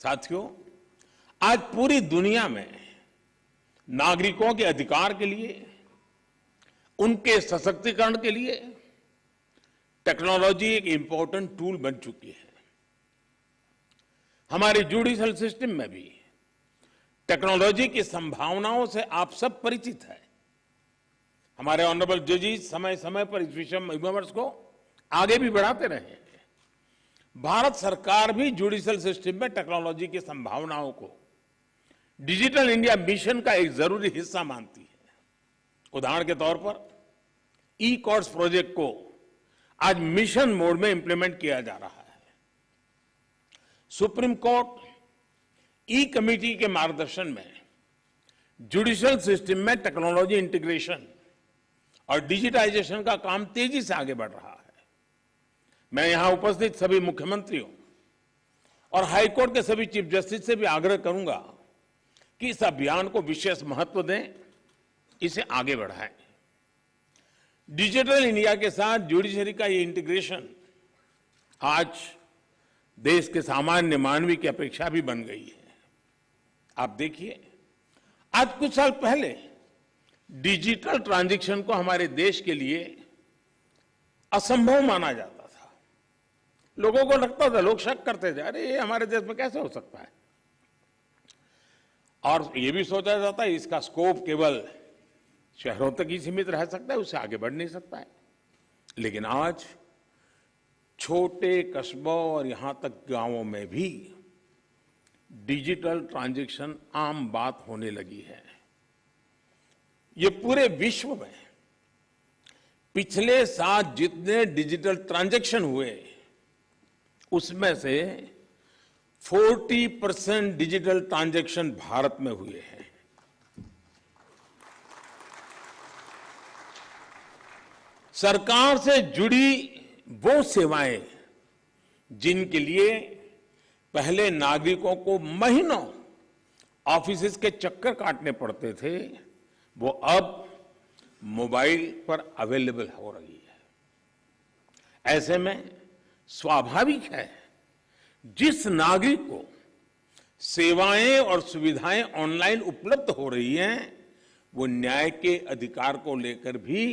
साथियों, आज पूरी दुनिया में नागरिकों के अधिकार के लिए, उनके सशक्तिकरण के लिए टेक्नोलॉजी एक इंपॉर्टेंट टूल बन चुकी है। हमारे जुडिशियल सिस्टम में भी टेक्नोलॉजी की संभावनाओं से आप सब परिचित हैं। हमारे ऑनरेबल जजेस समय समय पर इस विषय में विमर्श को आगे भी बढ़ाते रहे हैं। भारत सरकार भी जुडिशियल सिस्टम में टेक्नोलॉजी की संभावनाओं को डिजिटल इंडिया मिशन का एक जरूरी हिस्सा मानती है। उदाहरण के तौर पर ई कोर्ट्स प्रोजेक्ट को आज मिशन मोड में इंप्लीमेंट किया जा रहा है। सुप्रीम कोर्ट ई कमेटी के मार्गदर्शन में जुडिशियल सिस्टम में टेक्नोलॉजी इंटीग्रेशन और डिजिटाइजेशन का काम तेजी से आगे बढ़ रहा है। मैं यहां उपस्थित सभी मुख्यमंत्रियों और हाईकोर्ट के सभी चीफ जस्टिस से भी आग्रह करूंगा कि इस अभियान को विशेष महत्व दें, इसे आगे बढ़ाएं। डिजिटल इंडिया के साथ जुडिशरी का ये इंटीग्रेशन आज देश के सामान्य मानवी की अपेक्षा भी बन गई है। आप देखिए, आज कुछ साल पहले डिजिटल ट्रांजैक्शन को हमारे देश के लिए असंभव माना जाता था। लोगों को लगता था, लोग शक करते थे, अरे ये हमारे देश में कैसे हो सकता है। और ये भी सोचा जाता है इसका स्कोप केवल शहरों तक ही सीमित रह सकता है, उससे आगे बढ़ नहीं सकता है। लेकिन आज छोटे कस्बों और यहां तक गांवों में भी डिजिटल ट्रांजैक्शन आम बात होने लगी है। ये पूरे विश्व में पिछले साल जितने डिजिटल ट्रांजैक्शन हुए, उसमें से 40% डिजिटल ट्रांजैक्शन भारत में हुए हैं। सरकार से जुड़ी वो सेवाएं जिनके लिए पहले नागरिकों को महीनों ऑफिस के चक्कर काटने पड़ते थे, वो अब मोबाइल पर अवेलेबल हो रही है। ऐसे में स्वाभाविक है, जिस नागरिक को सेवाएं और सुविधाएं ऑनलाइन उपलब्ध हो रही हैं, वो न्याय के अधिकार को लेकर भी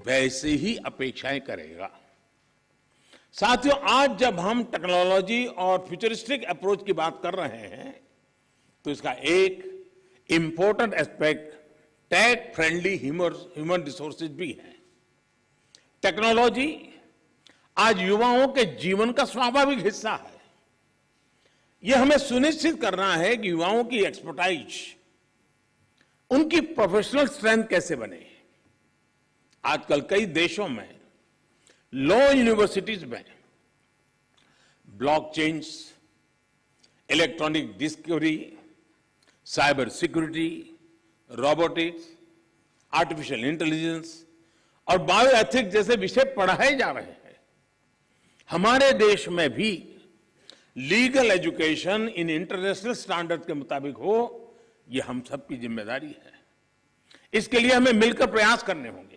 वैसे ही अपेक्षाएं करेगा। साथियों, आज जब हम टेक्नोलॉजी और फ्यूचरिस्टिक अप्रोच की बात कर रहे हैं, तो इसका एक important aspect tech friendly human resources भी है। टेक्नोलॉजी आज युवाओं के जीवन का स्वाभाविक हिस्सा है। यह हमें सुनिश्चित करना है कि युवाओं की एक्सपर्टाइज, उनकी प्रोफेशनल स्ट्रेंथ कैसे बने। आजकल कई देशों में लॉ यूनिवर्सिटीज में blockchains, electronic discovery, cyber security, robotics, artificial intelligence और बायो एथिक्स जैसे विषय पढ़ाए जा रहे हैं। हमारे देश में भी legal education in international standard के मुताबिक हो, यह हम सबकी जिम्मेदारी है। इसके लिए हमें मिलकर प्रयास करने होंगे।